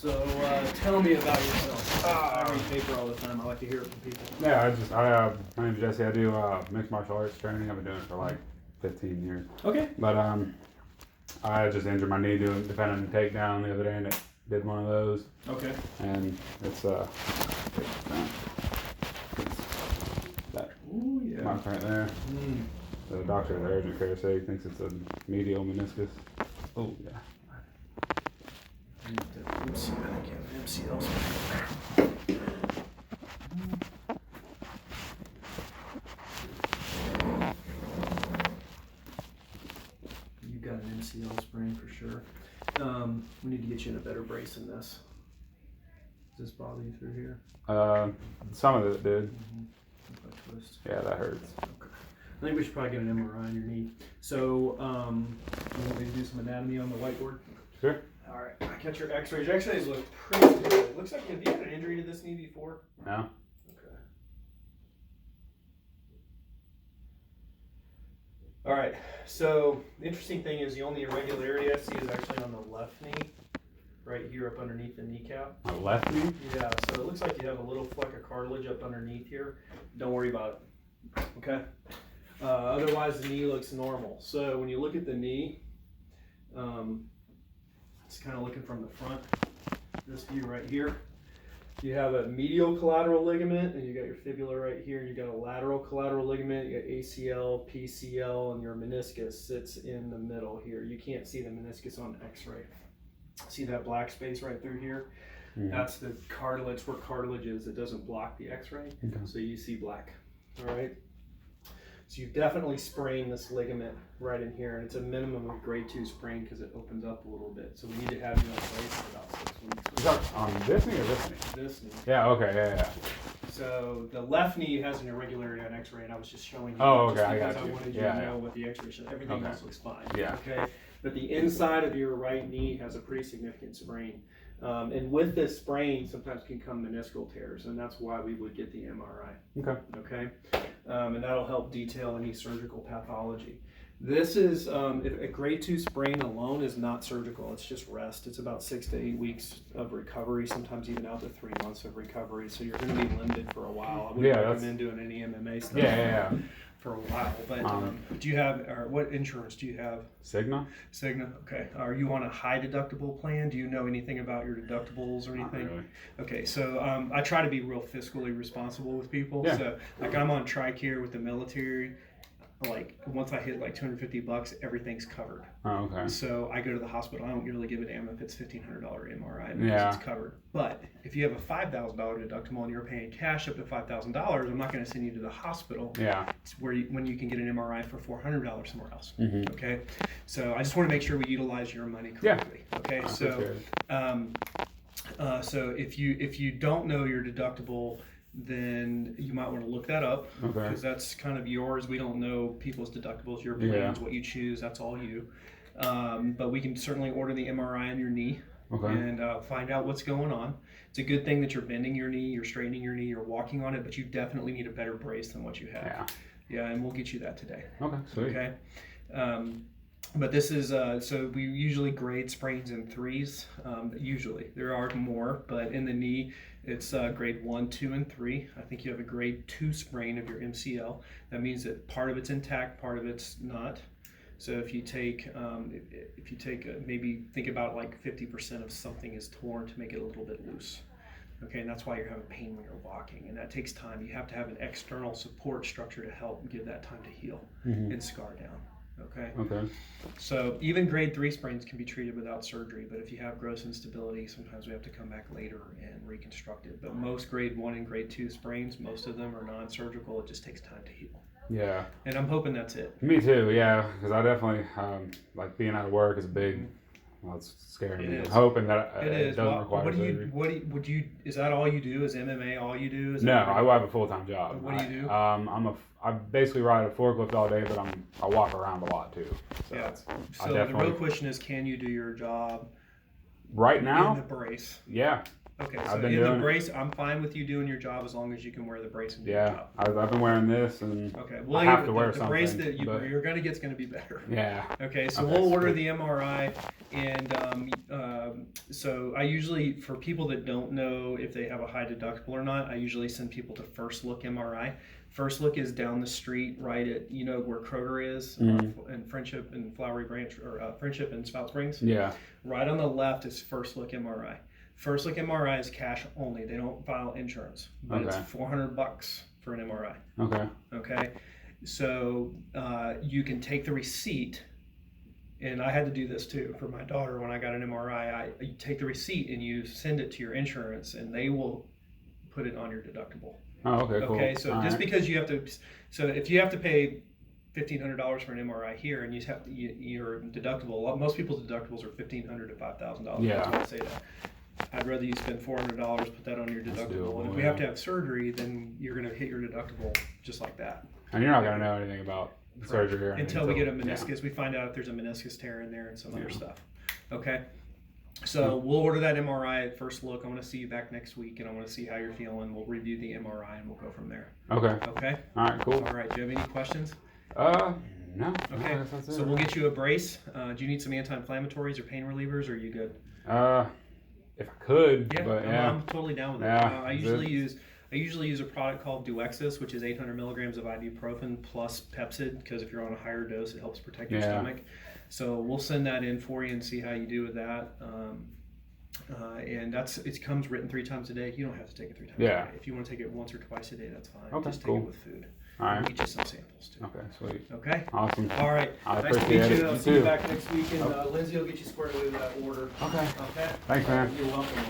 So tell me about yourself. I read paper all the time. I like to hear it from people. Yeah, my name's Jesse. I do mixed martial arts training. I've been doing it for like 15 years. Okay. But I just injured my knee doing defending a takedown the other day, and it did one of those. Okay. And it's that Ooh, yeah. mark right there. Mm. The doctor at the urgent care said he thinks it's a medial meniscus. Oh yeah. MCL. You've got an MCL sprain for sure. We need to get you in a better brace than this. Does this bother you through here? Some of it did. If I twist. Yeah, that hurts. Okay. I think we should probably get an MRI on your knee. So, you want me to do some anatomy on the whiteboard? Sure. All right. I got your X-rays. Your X-rays look pretty good. It looks like, have you had an injury to this knee before? No. Okay. All right. So the interesting thing is the only irregularity I see is actually on the left knee, right here up underneath the kneecap. My left knee? Yeah. So it looks like you have a little fleck of cartilage up underneath here. Don't worry about it. Okay. Otherwise, the knee looks normal. So when you look at the knee, it's kind of looking from the front. This view right here. You have a medial collateral ligament, and you got your fibula right here, and you got a lateral collateral ligament, you got ACL, PCL, and your meniscus sits in the middle here. You can't see the meniscus on X-ray. See that black space right through here? Mm-hmm. That's the cartilage, where cartilage is. It doesn't block the X-ray, so you see black. All right. So you've definitely sprained this ligament right in here, and it's a minimum of grade 2 sprain because it opens up a little bit. So we need to have you in place for about 6 weeks. Is that on this knee or this knee? This knee. Yeah, okay, yeah. So the left knee has an irregularity on X-ray, and I was just showing you. Oh, okay, just I because got I you. wanted you Yeah, to yeah. know what the X-ray showed. Everything Okay. else looks fine. Yeah. Okay. But the inside of your right knee has a pretty significant sprain. And with this sprain, sometimes can come meniscal tears, and that's why we would get the MRI. Okay. Okay. And that'll help detail any surgical pathology. This is a grade 2 sprain alone is not surgical. It's just rest. It's about 6 to 8 weeks of recovery, sometimes even out to 3 months of recovery. So you're going to be limited for a while. I wouldn't recommend doing any MMA stuff for a while. But do you have, or what insurance do you have? Cigna? Cigna. Okay. Are you on a high deductible plan? Do you know anything about your deductibles or anything? Not really. Okay, so I try to be real fiscally responsible with people. Yeah. So like I'm on TRICARE with the military. Like once I hit like $250, everything's covered. Oh, okay. So I go to the hospital. I don't really give a damn if it's $1,500 MRI because Yeah. it's covered. But if you have a $5,000 deductible and you're paying cash up to $5,000, I'm not going to send you to the hospital. Yeah. It's where when you can get an MRI for $400 somewhere else. Mm-hmm. Okay, so I just want to make sure we utilize your money correctly. Yeah. Okay, I so appreciate it. so if you don't know your deductible, then you might want to look that up because that's kind of yours. We don't know people's deductibles, your plans, what you choose. That's all you. But we can certainly order the MRI on your knee and find out what's going on. It's a good thing that you're bending your knee, you're straightening your knee, you're walking on it, but you definitely need a better brace than what you have. Yeah, and we'll get you that today. Okay, sweet. Okay. But this is, so we usually grade sprains in 3s. Usually. There are more, but in the knee, it's grade 1, 2, and 3. I think you have a grade 2 sprain of your MCL. That means that part of it's intact, part of it's not. So if you take, maybe think about like 50% of something is torn to make it a little bit loose. Okay, and that's why you're having pain when you're walking, and that takes time. You have to have an external support structure to help give that time to heal and scar down. Okay. So even grade 3 sprains can be treated without surgery, but if you have gross instability, sometimes we have to come back later and reconstruct it. But most grade 1 and grade 2 sprains, most of them are non-surgical. It just takes time to heal. Yeah. And I'm hoping that's it. Me too, yeah, because I definitely, like being out of work is a big, well, it's scary. I'm hoping that it doesn't require surgery. Is that all you do? Is MMA all you do? No, I have a full-time job. What do you do? I basically ride a forklift all day, but I walk around a lot too. So yeah. So the real question is, can you do your job right now? in the brace? Yeah. Okay, so I've been in the doing it. brace, I'm fine with you doing your job as long as you can wear the brace and do your Yeah, job. I've been wearing this, and Okay, I well, have to wear the something. brace that but you're going to get is going to be better. yeah. Okay, so Okay, we'll order sweet. the MRI, and so I usually, for people that don't know if they have a high deductible or not, I usually send people to First Look MRI. First Look is down the street, right at where Kroger is, and Friendship and Flowery Branch, or Friendship and Spout Springs. Yeah. Right on the left is First Look MRI. First Look MRI is cash only. They don't file insurance, but it's $400 for an MRI. Okay. Okay, so you can take the receipt, and I had to do this too for my daughter when I got an MRI. You take the receipt and you send it to your insurance, and they will put it on your deductible. Oh, okay, cool. Okay, so All just right. because you have to, so if you have to pay $1,500 for an MRI here, and your deductible, most people's deductibles are $1,500 to $5,000. Yeah. That's why I say that. I'd rather you spend $400, put that on your That's deductible, and if doable, we have yeah. to have surgery, then you're going to hit your deductible just like that. And you're not gonna know anything about surgery or anything Until we get a yeah. meniscus. We find out if there's a meniscus tear in there and some other Yeah. stuff. Okay. So we'll order that MRI at First Look. I want to see you back next week, and I want to see how you're feeling. We'll review the MRI, and we'll go from there. Okay. Okay. All right. Cool. All right. Do you have any questions? No. Okay. No, that's it, So we'll get you a brace. Do you need some anti-inflammatories or pain relievers, or are you good? If I could, Yeah, but yeah. I'm totally down with it. Yeah, I usually use a product called Duexis, which is 800 milligrams of ibuprofen plus Pepcid, because if you're on a higher dose, it helps protect your stomach. So we'll send that in for you and see how you do with that. And it comes written 3 times a day. You don't have to take it 3 times a day. If you want to take it once or twice a day, that's fine. Okay, Just take cool. it with food. All right. We'll get you some samples too. Okay, sweet. Okay? Awesome. All right. I Nice to meet appreciate you. it. I'll You see you too. back next week, and Lindsay will get you squared away with that order. Okay. Okay? Thanks, man. You're welcome.